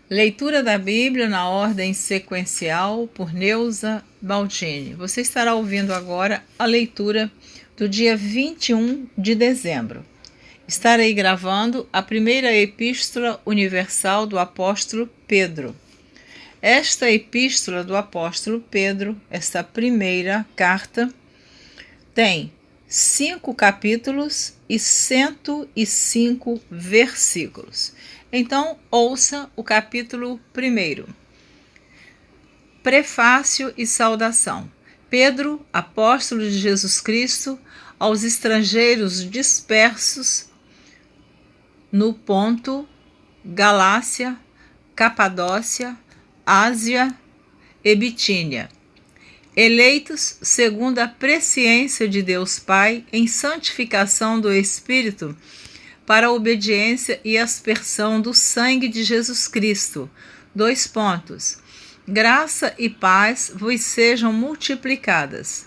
Leitura da Bíblia na ordem sequencial por Neuza Baldini. Você estará ouvindo agora a leitura do dia 21 de dezembro. Estarei gravando a primeira epístola universal do apóstolo Pedro. Esta epístola do apóstolo Pedro, esta primeira carta, tem 5 capítulos e 105 versículos. Então, ouça o capítulo 1. Prefácio e saudação. Pedro, apóstolo de Jesus Cristo, aos estrangeiros dispersos no Ponto, Galácia, Capadócia, Ásia e Bitínia, eleitos segundo a presciência de Deus Pai em santificação do Espírito, para a obediência e aspersão do sangue de Jesus Cristo. Graça e paz vos sejam multiplicadas.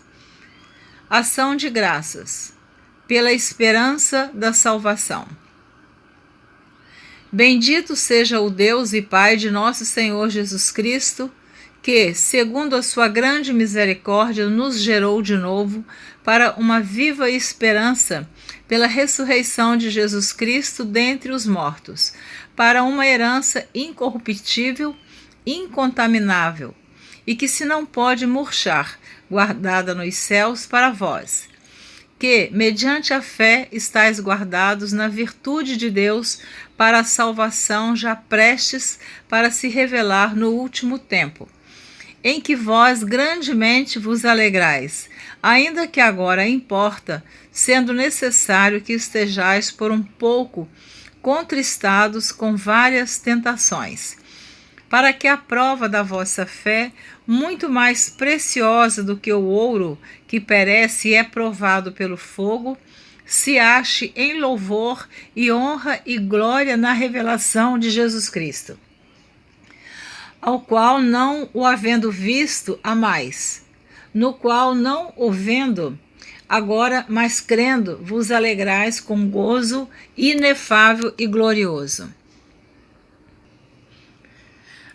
Ação de graças, pela esperança da salvação. Bendito seja o Deus e Pai de nosso Senhor Jesus Cristo, que, segundo a sua grande misericórdia, nos gerou de novo para uma viva esperança pela ressurreição de Jesus Cristo dentre os mortos, para uma herança incorruptível, incontaminável, e que se não pode murchar, guardada nos céus para vós, que, mediante a fé, estáis guardados na virtude de Deus para a salvação já prestes para se revelar no último tempo, em que vós grandemente vos alegrais, ainda que agora importa, sendo necessário que estejais por um pouco contristados com várias tentações, para que a prova da vossa fé, muito mais preciosa do que o ouro que perece e é provado pelo fogo, se ache em louvor e honra e glória na revelação de Jesus Cristo, ao qual não o havendo visto há mais, no qual não o vendo agora, mas crendo, vos alegrais com gozo inefável e glorioso,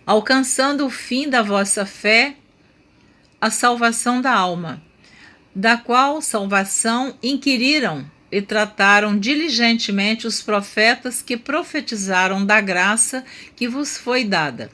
alcançando o fim da vossa fé, a salvação da alma, da qual salvação inquiriram e trataram diligentemente os profetas que profetizaram da graça que vos foi dada,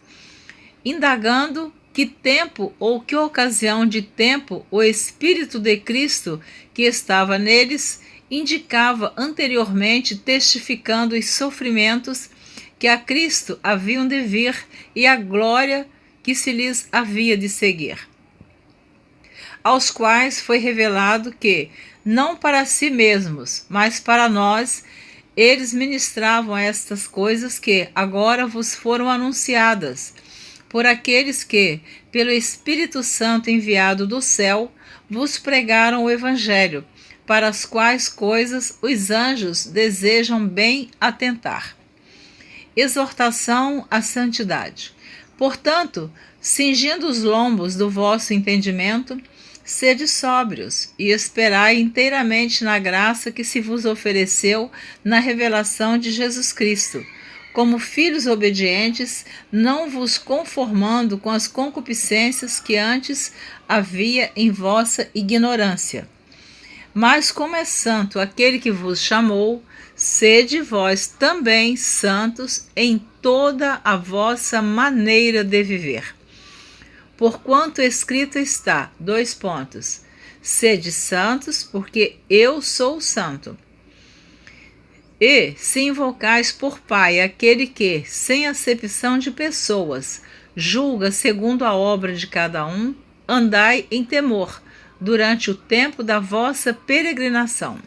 indagando que tempo ou que ocasião de tempo o Espírito de Cristo que estava neles indicava anteriormente, testificando os sofrimentos que a Cristo haviam de vir e a glória que se lhes havia de seguir, aos quais foi revelado que, não para si mesmos, mas para nós, eles ministravam estas coisas que agora vos foram anunciadas, por aqueles que, pelo Espírito Santo enviado do céu, vos pregaram o Evangelho, para as quais coisas os anjos desejam bem atentar. Exortação à santidade. Portanto, cingindo os lombos do vosso entendimento, sede sóbrios e esperai inteiramente na graça que se vos ofereceu na revelação de Jesus Cristo, como filhos obedientes, não vos conformando com as concupiscências que antes havia em vossa ignorância. Mas como é santo aquele que vos chamou, sede vós também santos em toda a vossa maneira de viver. Porquanto escrito está, sede santos, porque eu sou santo. E se invocais por Pai aquele que, sem acepção de pessoas, julga segundo a obra de cada um, andai em temor durante o tempo da vossa peregrinação,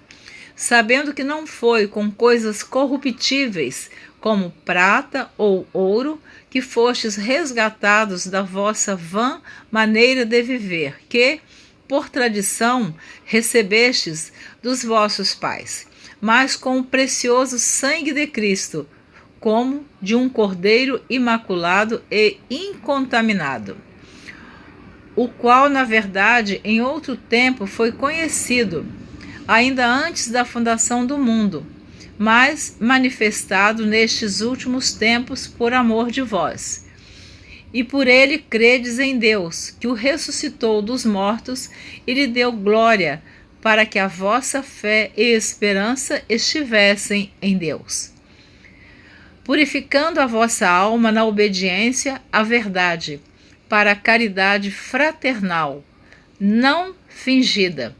sabendo que não foi com coisas corruptíveis, como prata ou ouro, que fostes resgatados da vossa vã maneira de viver, que, por tradição, recebestes dos vossos pais, mas com o precioso sangue de Cristo, como de um cordeiro imaculado e incontaminado, o qual, na verdade, em outro tempo foi conhecido, ainda antes da fundação do mundo, mas manifestado nestes últimos tempos por amor de vós. E por ele credes em Deus, que o ressuscitou dos mortos e lhe deu glória, para que a vossa fé e esperança estivessem em Deus. Purificando a vossa alma na obediência à verdade, para a caridade fraternal, não fingida.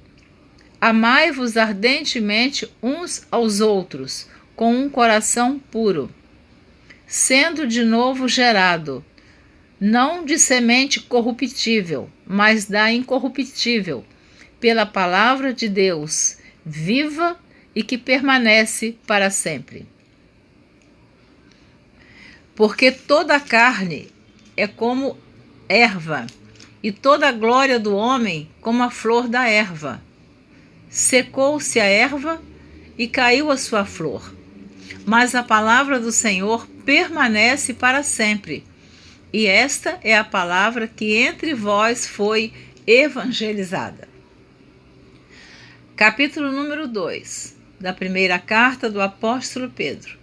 Amai-vos ardentemente uns aos outros, com um coração puro, sendo de novo gerado, não de semente corruptível, mas da incorruptível, pela palavra de Deus, viva e que permanece para sempre. Porque toda a carne é como erva, e toda a glória do homem como a flor da erva. Secou-se a erva e caiu a sua flor, mas a palavra do Senhor permanece para sempre. E esta é a palavra que entre vós foi evangelizada. Capítulo número 2 da primeira carta do apóstolo Pedro.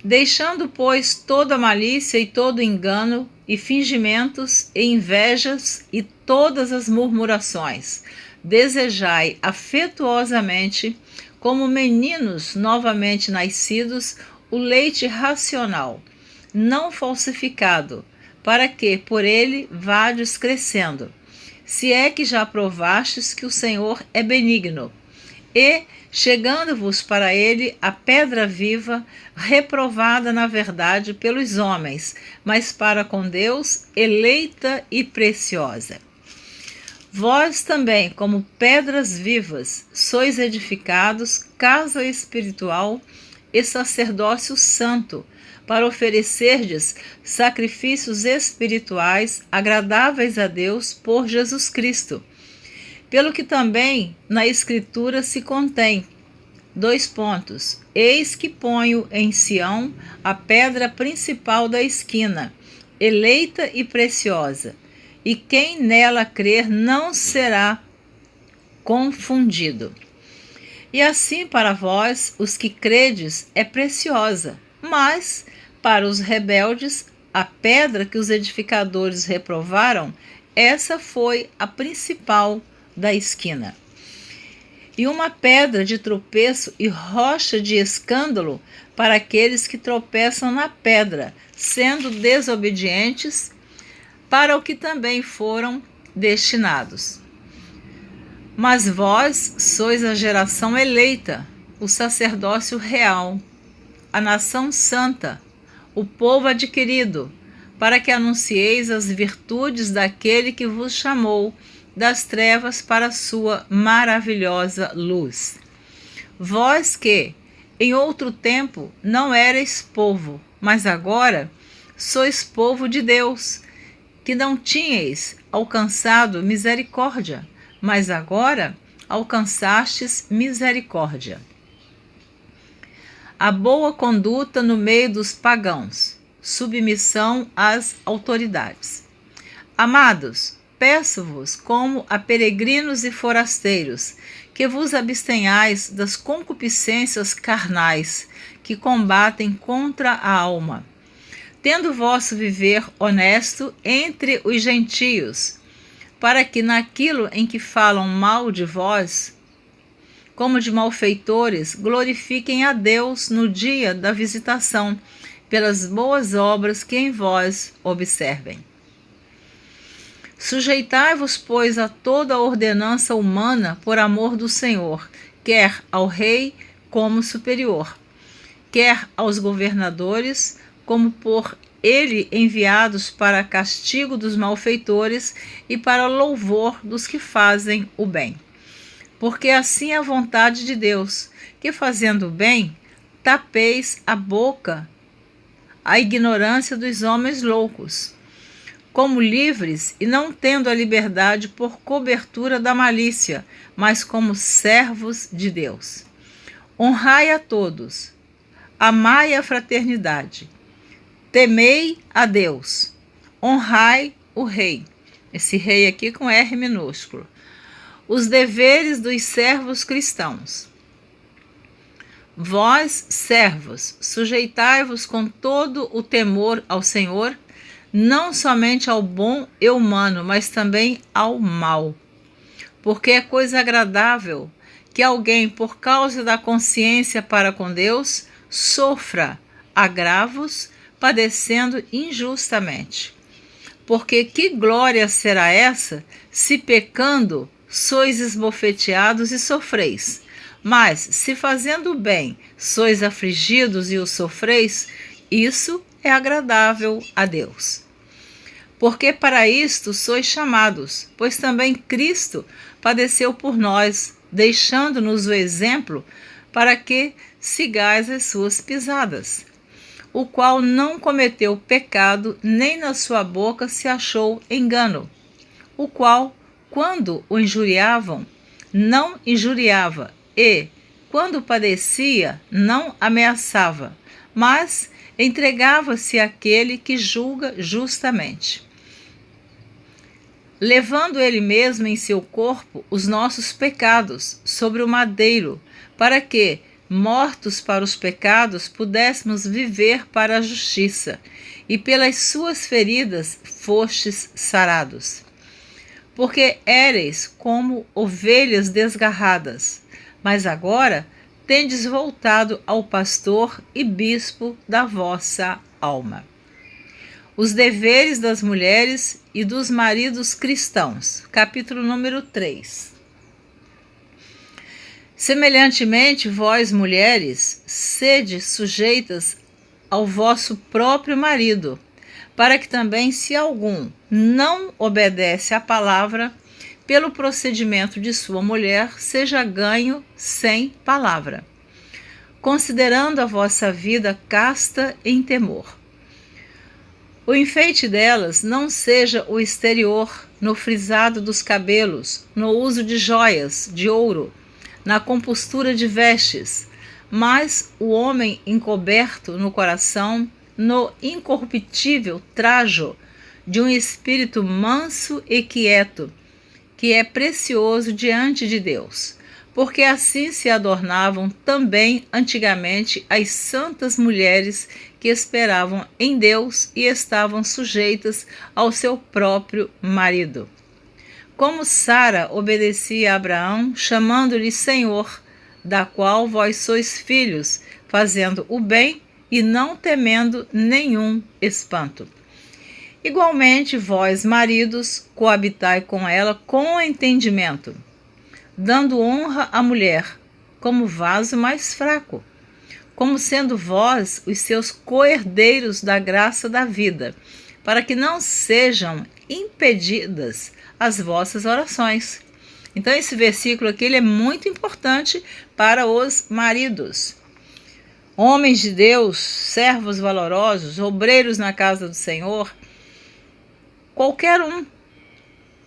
Deixando, pois, toda malícia e todo engano, e fingimentos, e invejas, e todas as murmurações, desejai afetuosamente, como meninos novamente nascidos, o leite racional, não falsificado, para que por ele vades crescendo, se é que já provastes que o Senhor é benigno. E, chegando-vos para ele a pedra viva, reprovada na verdade pelos homens, mas para com Deus eleita e preciosa. Vós também, como pedras vivas, sois edificados casa espiritual e sacerdócio santo, para oferecerdes sacrifícios espirituais agradáveis a Deus por Jesus Cristo. Pelo que também na Escritura se contém, : Eis que ponho em Sião a pedra principal da esquina, eleita e preciosa, e quem nela crer não será confundido. E assim para vós, os que credes, é preciosa, mas para os rebeldes, a pedra que os edificadores reprovaram, essa foi a principal da esquina. E uma pedra de tropeço e rocha de escândalo para aqueles que tropeçam na pedra, sendo desobedientes, para o que também foram destinados. Mas vós sois a geração eleita, o sacerdócio real, a nação santa, o povo adquirido, para que anuncieis as virtudes daquele que vos chamou das trevas para a sua maravilhosa luz. Vós que, em outro tempo, não erais povo, mas agora sois povo de Deus, que não tinhais alcançado misericórdia, mas agora alcançastes misericórdia. A boa conduta no meio dos pagãos, submissão às autoridades. Amados, peço-vos, como a peregrinos e forasteiros, que vos abstenhais das concupiscências carnais, que combatem contra a alma, tendo vosso viver honesto entre os gentios, para que naquilo em que falam mal de vós, como de malfeitores, glorifiquem a Deus no dia da visitação, pelas boas obras que em vós observem. Sujeitai-vos, pois, a toda a ordenança humana por amor do Senhor, quer ao rei como superior, quer aos governadores, como por ele enviados para castigo dos malfeitores e para louvor dos que fazem o bem. Porque assim é a vontade de Deus, que fazendo o bem, tapeis a boca a ignorância dos homens loucos, como livres e não tendo a liberdade por cobertura da malícia, mas como servos de Deus. Honrai a todos, amai a fraternidade, temei a Deus, honrai o rei. Esse rei aqui com R minúsculo. Os deveres dos servos cristãos. Vós, servos, sujeitai-vos com todo o temor ao Senhor, não somente ao bom e humano, mas também ao mal. Porque é coisa agradável que alguém, por causa da consciência para com Deus, sofra agravos, padecendo injustamente. Porque que glória será essa, se pecando sois esbofeteados e sofreis? Mas, se fazendo bem sois afligidos e o sofreis, isso é agradável a Deus. Porque para isto sois chamados, pois também Cristo padeceu por nós, deixando-nos o exemplo para que sigais as suas pisadas, o qual não cometeu pecado, nem na sua boca se achou engano, o qual, quando o injuriavam, não injuriava, e, quando padecia, não ameaçava, mas entregava-se àquele que julga justamente, levando ele mesmo em seu corpo os nossos pecados sobre o madeiro, para que, mortos para os pecados, pudéssemos viver para a justiça, e pelas suas feridas fostes sarados. Porque éreis como ovelhas desgarradas, mas agora tendes voltado ao pastor e bispo da vossa alma. Os deveres das mulheres e dos maridos cristãos. Capítulo número 3. Semelhantemente, vós, mulheres, sede sujeitas ao vosso próprio marido, para que também, se algum não obedece à palavra, pelo procedimento de sua mulher, seja ganho sem palavra, considerando a vossa vida casta em temor. O enfeite delas não seja o exterior, no frisado dos cabelos, no uso de joias, de ouro, na compostura de vestes, mas o homem encoberto no coração, no incorruptível trajo de um espírito manso e quieto, que é precioso diante de Deus, porque assim se adornavam também antigamente as santas mulheres que esperavam em Deus e estavam sujeitas ao seu próprio marido. Como Sara obedecia a Abraão, chamando-lhe Senhor, da qual vós sois filhos, fazendo o bem e não temendo nenhum espanto. Igualmente, vós, maridos, coabitai com ela com entendimento, dando honra à mulher, como vaso mais fraco, como sendo vós os seus coherdeiros da graça da vida, para que não sejam impedidas as vossas orações. Então, esse versículo aqui ele é muito importante para os maridos. Homens de Deus, servos valorosos, obreiros na casa do Senhor, qualquer um,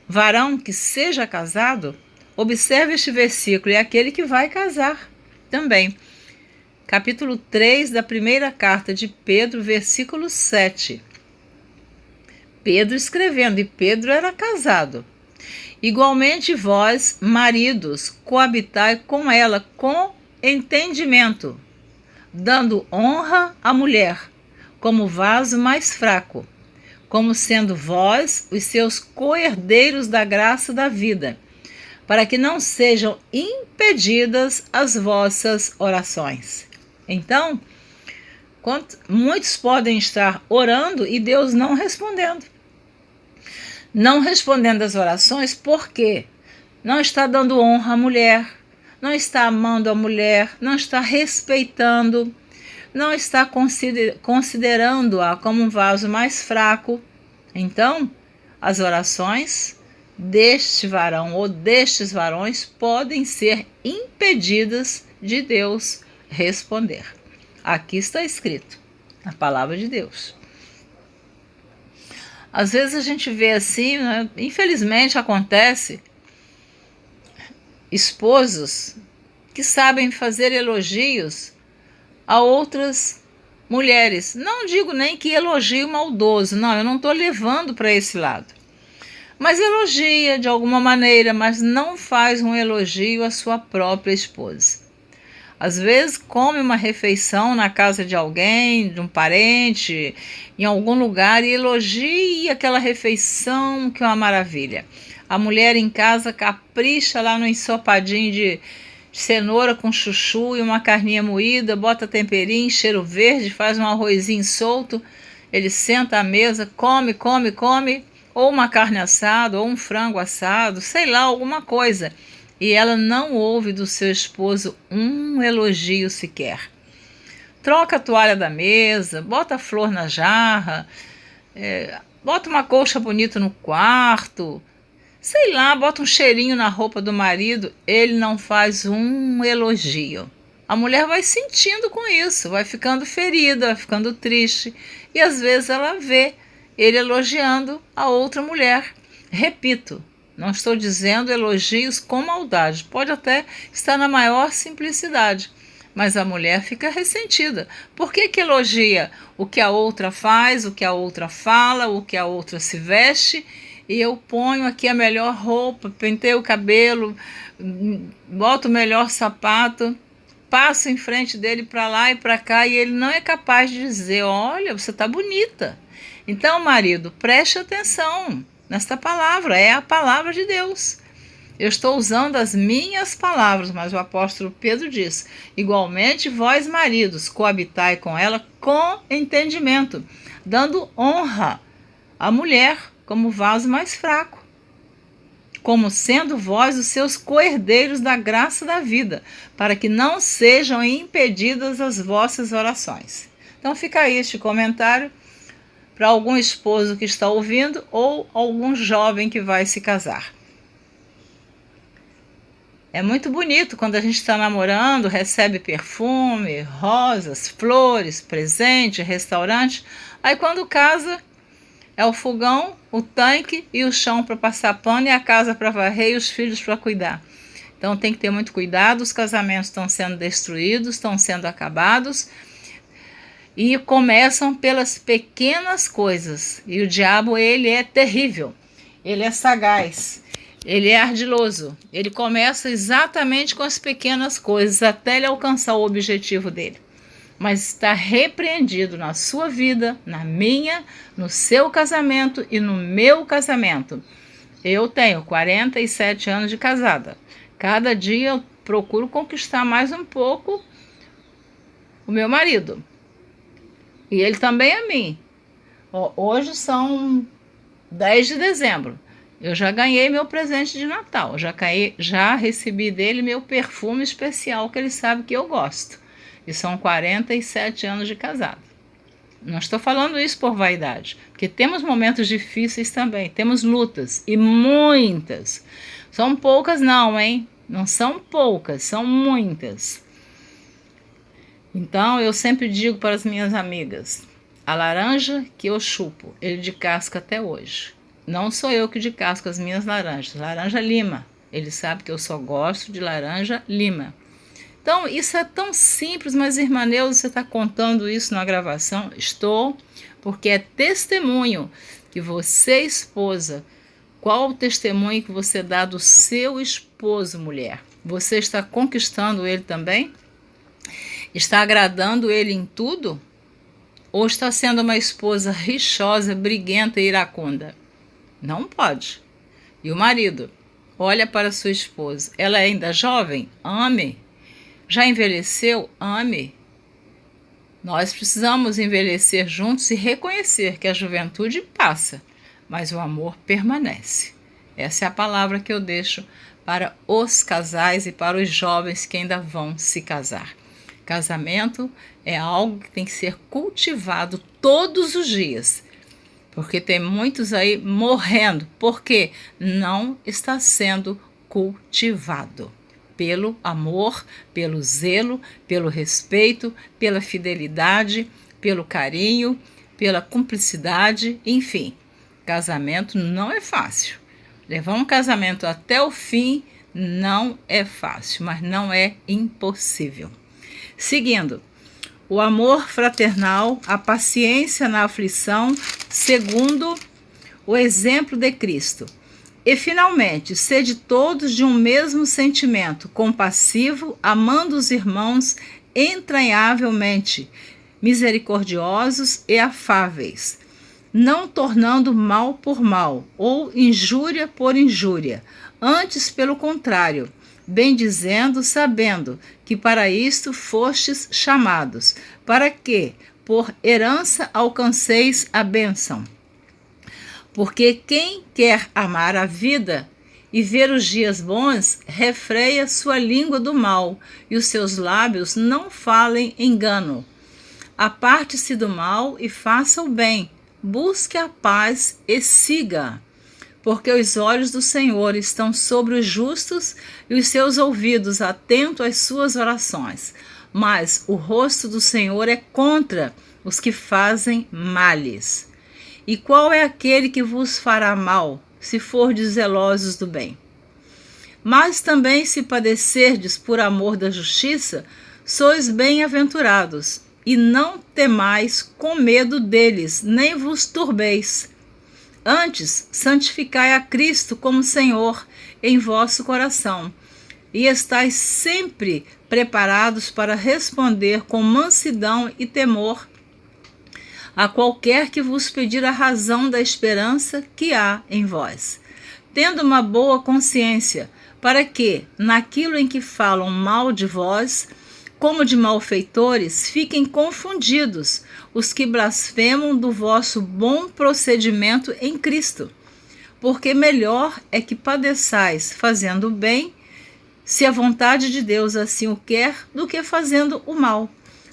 varão que seja casado, observe este versículo, é aquele que vai casar também. Capítulo 3 da primeira carta de Pedro, versículo 7. Pedro escrevendo, e Pedro era casado. Igualmente vós, maridos, coabitai com ela com entendimento, dando honra à mulher, como vaso mais fraco, como sendo vós os seus coherdeiros da graça da vida, para que não sejam impedidas as vossas orações. Então, muitos podem estar orando e Deus não respondendo. Não respondendo as orações porque não está dando honra à mulher, não está amando a mulher, não está respeitando, não está considerando-a como um vaso mais fraco. Então, as orações deste varão ou destes varões podem ser impedidas de Deus responder. Aqui está escrito, na palavra de Deus. Às vezes a gente vê assim, né? Infelizmente acontece, esposos que sabem fazer elogios a outras mulheres. Não digo nem que elogio maldoso, não, eu não estou levando para esse lado. Mas elogia de alguma maneira, mas não faz um elogio à sua própria esposa. Às vezes come uma refeição na casa de alguém, de um parente, em algum lugar e elogia aquela refeição, que é uma maravilha. A mulher em casa capricha lá no ensopadinho de cenoura com chuchu e uma carninha moída, bota temperinho, cheiro verde, faz um arrozinho solto. Ele senta à mesa, come, come, come, ou uma carne assada, ou um frango assado, sei lá, alguma coisa. E ela não ouve do seu esposo um elogio sequer. Troca a toalha da mesa, bota a flor na jarra, bota uma colcha bonita no quarto, sei lá, bota um cheirinho na roupa do marido, ele não faz um elogio. A mulher vai sentindo com isso, vai ficando ferida, vai ficando triste, e às vezes ela vê ele elogiando a outra mulher. Repito, não estou dizendo elogios com maldade, pode até estar na maior simplicidade, mas a mulher fica ressentida. Por que elogia o que a outra faz, o que a outra fala, o que a outra se veste, e eu ponho aqui a melhor roupa, penteio o cabelo, boto o melhor sapato, passo em frente dele para lá e para cá, e ele não é capaz de dizer: olha, você está bonita. Então, marido, preste atenção nesta palavra, é a palavra de Deus. Eu estou usando as minhas palavras, mas o apóstolo Pedro diz: igualmente vós, maridos, coabitai com ela com entendimento, dando honra à mulher como vaso mais fraco, como sendo vós os seus coherdeiros da graça da vida, para que não sejam impedidas as vossas orações. Então fica aí este comentário para algum esposo que está ouvindo ou algum jovem que vai se casar. É muito bonito quando a gente está namorando, recebe perfume, rosas, flores, presente, restaurante. Aí quando casa, é o fogão, o tanque e o chão para passar pano e a casa para varrer e os filhos para cuidar. Então tem que ter muito cuidado, os casamentos estão sendo destruídos, estão sendo acabados e começam pelas pequenas coisas. E o diabo, ele é terrível, ele é sagaz, ele é ardiloso, ele começa exatamente com as pequenas coisas até ele alcançar o objetivo dele. Mas está repreendido na sua vida, na minha, no seu casamento e no meu casamento. Eu tenho 47 anos de casada. Cada dia eu procuro conquistar mais um pouco o meu marido. E ele também a mim. Hoje são 10 de dezembro. Eu já ganhei meu presente de Natal. Já recebi dele meu perfume especial que ele sabe que eu gosto. E são 47 anos de casado. Não estou falando isso por vaidade, porque temos momentos difíceis também, temos lutas, e muitas. São poucas não, hein? Não são poucas, são muitas. Então, eu sempre digo para as minhas amigas: a laranja que eu chupo, ele de casca até hoje. Não sou eu que de casca as minhas laranjas, laranja lima. Ele sabe que eu só gosto de laranja lima. Então, isso é tão simples, mas, irmã Neuza, você está contando isso na gravação? Estou, porque é testemunho que você, esposa, qual o testemunho que você dá do seu esposo, mulher? Você está conquistando ele também? Está agradando ele em tudo? Ou está sendo uma esposa rixosa, briguenta e iracunda? Não pode. E o marido? Olha para sua esposa. Ela é ainda jovem? Ame. Já envelheceu? Ame. Nós precisamos envelhecer juntos e reconhecer que a juventude passa, mas o amor permanece. Essa é a palavra que eu deixo para os casais e para os jovens que ainda vão se casar. Casamento é algo que tem que ser cultivado todos os dias, porque tem muitos aí morrendo, porque não está sendo cultivado. Pelo amor, pelo zelo, pelo respeito, pela fidelidade, pelo carinho, pela cumplicidade, enfim. Casamento não é fácil. Levar um casamento até o fim não é fácil, mas não é impossível. Seguindo, o amor fraternal, a paciência na aflição, segundo o exemplo de Cristo. E, finalmente, sede todos de um mesmo sentimento, compassivo, amando os irmãos entranhavelmente, misericordiosos e afáveis, não tornando mal por mal, ou injúria por injúria, antes pelo contrário, bendizendo, sabendo que para isto fostes chamados, para que, por herança, alcanceis a bênção. Porque quem quer amar a vida e ver os dias bons, refreia sua língua do mal, e os seus lábios não falem engano. Aparte-se do mal e faça o bem, busque a paz e siga. Porque os olhos do Senhor estão sobre os justos e os seus ouvidos atentos às suas orações. Mas o rosto do Senhor é contra os que fazem males. E qual é aquele que vos fará mal, se fordes zelosos do bem? Mas também se padecerdes por amor da justiça, sois bem-aventurados, e não temais com medo deles, nem vos turbeis. Antes, santificai a Cristo como Senhor em vosso coração, e estais sempre preparados para responder com mansidão e temor a qualquer que vos pedir a razão da esperança que há em vós, tendo uma boa consciência, para que, naquilo em que falam mal de vós, como de malfeitores, fiquem confundidos os que blasfemam do vosso bom procedimento em Cristo. Porque melhor é que padeçais fazendo o bem, se a vontade de Deus assim o quer, do que fazendo o mal.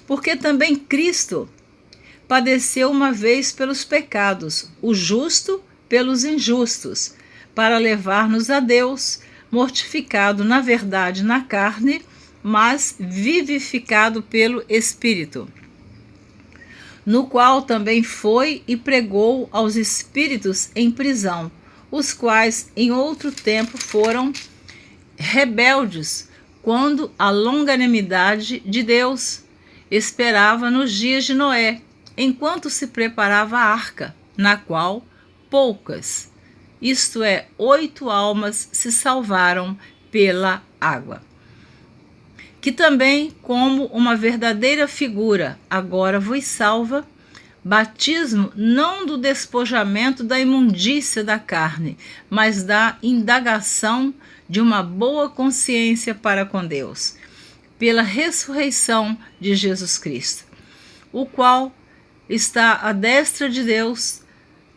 Porque também Cristo padeceu uma vez pelos pecados, o justo pelos injustos, para levar-nos a Deus, mortificado na verdade na carne, mas vivificado pelo Espírito, no qual também foi e pregou aos espíritos em prisão, os quais em outro tempo foram rebeldes, quando a longanimidade de Deus esperava nos dias de Noé, enquanto se preparava a arca, na qual poucas, isto é, 8 almas, se salvaram pela água. Que também, como uma verdadeira figura, agora vos salva, batismo não do despojamento da imundícia da carne, mas da indagação de uma boa consciência para com Deus, pela ressurreição de Jesus Cristo, o qual está à destra de Deus,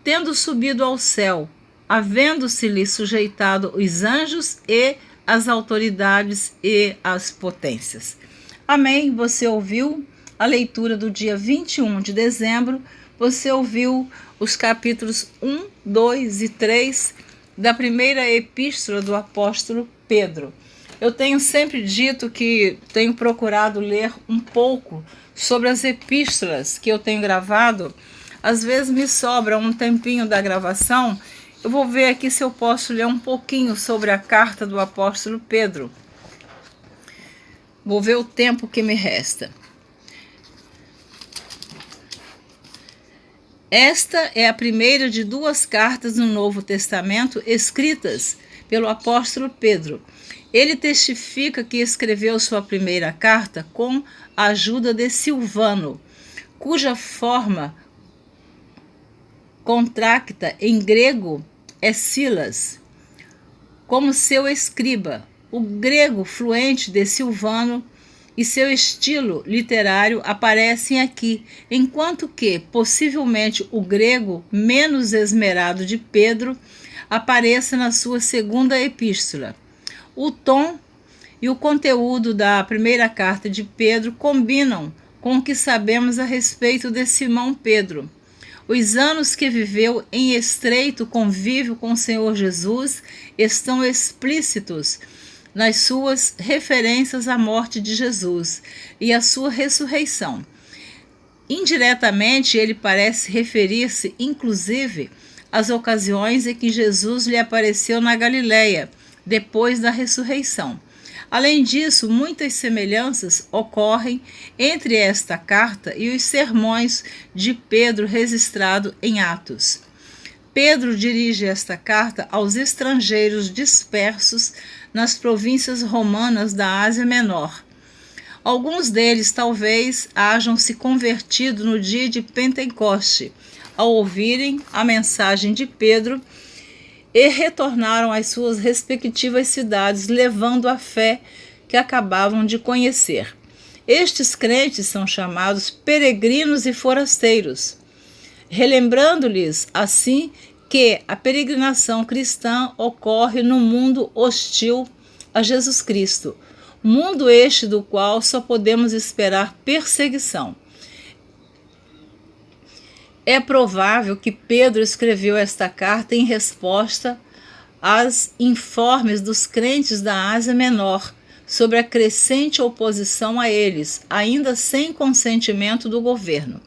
tendo subido ao céu, havendo-se-lhe sujeitado os anjos e as autoridades e as potências. Amém? Você ouviu a leitura do dia 21 de dezembro, você ouviu os capítulos 1, 2 e 3 da primeira epístola do apóstolo Pedro. Eu tenho sempre dito que tenho procurado ler um pouco sobre as epístolas que eu tenho gravado. Às vezes me sobra um tempinho da gravação. Eu vou ver aqui se eu posso ler um pouquinho sobre a carta do apóstolo Pedro. Vou ver o tempo que me resta. Esta é a primeira de 2 cartas no Novo Testamento escritas pelo apóstolo Pedro. Ele testifica que escreveu sua primeira carta com a ajuda de Silvano, cuja forma contracta em grego é Silas, como seu escriba. O grego fluente de Silvano e seu estilo literário aparecem aqui, enquanto que, possivelmente, o grego menos esmerado de Pedro apareça na sua segunda epístola. O tom e o conteúdo da primeira carta de Pedro combinam com o que sabemos a respeito de Simão Pedro. Os anos que viveu em estreito convívio com o Senhor Jesus estão explícitos nas suas referências à morte de Jesus e à sua ressurreição. Indiretamente, ele parece referir-se, inclusive, às ocasiões em que Jesus lhe apareceu na Galileia, depois da ressurreição. Além disso, muitas semelhanças ocorrem entre esta carta e os sermões de Pedro registrado em Atos. Pedro dirige esta carta aos estrangeiros dispersos nas províncias romanas da Ásia Menor. Alguns deles talvez hajam se convertido no dia de Pentecoste, ao ouvirem a mensagem de Pedro, e retornaram às suas respectivas cidades, levando a fé que acabavam de conhecer. Estes crentes são chamados peregrinos e forasteiros, relembrando-lhes assim que a peregrinação cristã ocorre no mundo hostil a Jesus Cristo, mundo este do qual só podemos esperar perseguição. É provável que Pedro escreveu esta carta em resposta aos informes dos crentes da Ásia Menor sobre a crescente oposição a eles, ainda sem consentimento do governo.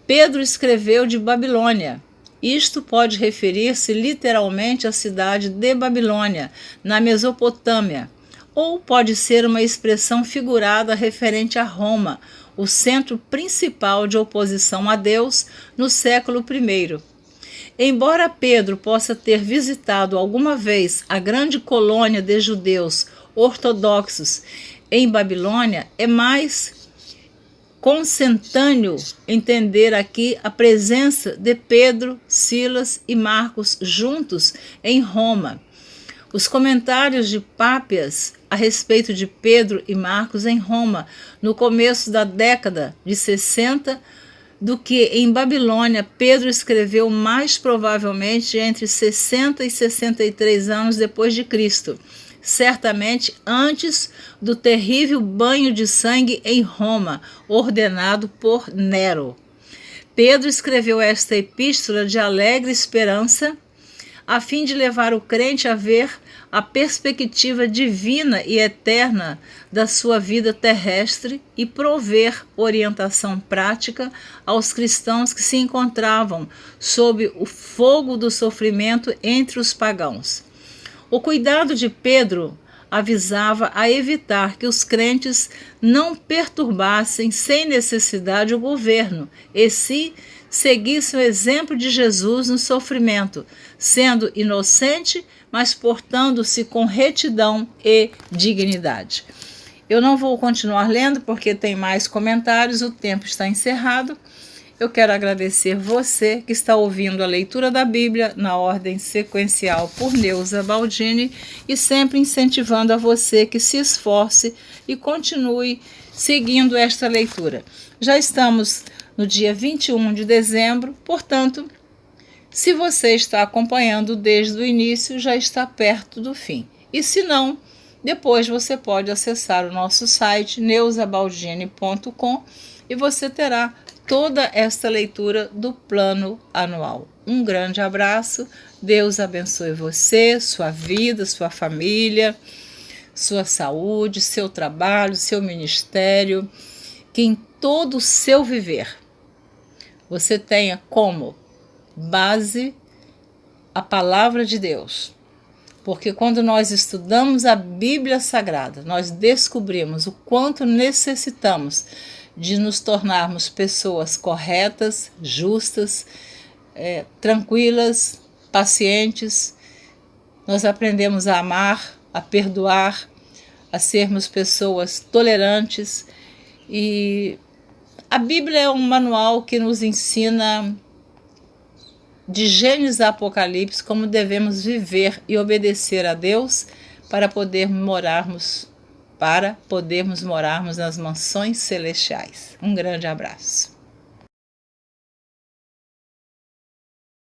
Pedro escreveu de Babilônia. Isto pode referir-se literalmente à cidade de Babilônia, na Mesopotâmia, ou pode ser uma expressão figurada referente a Roma, o centro principal de oposição a Deus no século I. Embora Pedro possa ter visitado alguma vez a grande colônia de judeus ortodoxos em Babilônia, é mais consentâneo entender aqui a presença de Pedro, Silas e Marcos juntos em Roma. Os comentários de Pápias a respeito de Pedro e Marcos em Roma, no começo da década de 60, do que em Babilônia, Pedro escreveu mais provavelmente entre 60 e 63 anos depois de Cristo, certamente antes do terrível banho de sangue em Roma, ordenado por Nero. Pedro escreveu esta epístola de alegre esperança, a fim de levar o crente a ver a perspectiva divina e eterna da sua vida terrestre e prover orientação prática aos cristãos que se encontravam sob o fogo do sofrimento entre os pagãos. O cuidado de Pedro avisava a evitar que os crentes não perturbassem sem necessidade o governo, e sim seguissem o exemplo de Jesus no sofrimento, sendo inocente, mas portando-se com retidão e dignidade. Eu não vou continuar lendo porque tem mais comentários, o tempo está encerrado. Eu quero agradecer você que está ouvindo a leitura da Bíblia na ordem sequencial por Neuza Baldini e sempre incentivando a você que se esforce e continue seguindo esta leitura. Já estamos no dia 21 de dezembro, portanto, se você está acompanhando desde o início, já está perto do fim. E se não, depois você pode acessar o nosso site neuzabaldini.com e você terá toda esta leitura do plano anual. Um grande abraço, Deus abençoe você, sua vida, sua família, sua saúde, seu trabalho, seu ministério, que em todo o seu viver você tenha como base a palavra de Deus. Porque quando nós estudamos a Bíblia Sagrada, nós descobrimos o quanto necessitamos de nos tornarmos pessoas corretas, justas, tranquilas, pacientes. Nós aprendemos a amar, a perdoar, a sermos pessoas tolerantes. E a Bíblia é um manual que nos ensina de Gênesis a Apocalipse como devemos viver e obedecer a Deus para podermos morarmos nas mansões celestiais. Um grande abraço.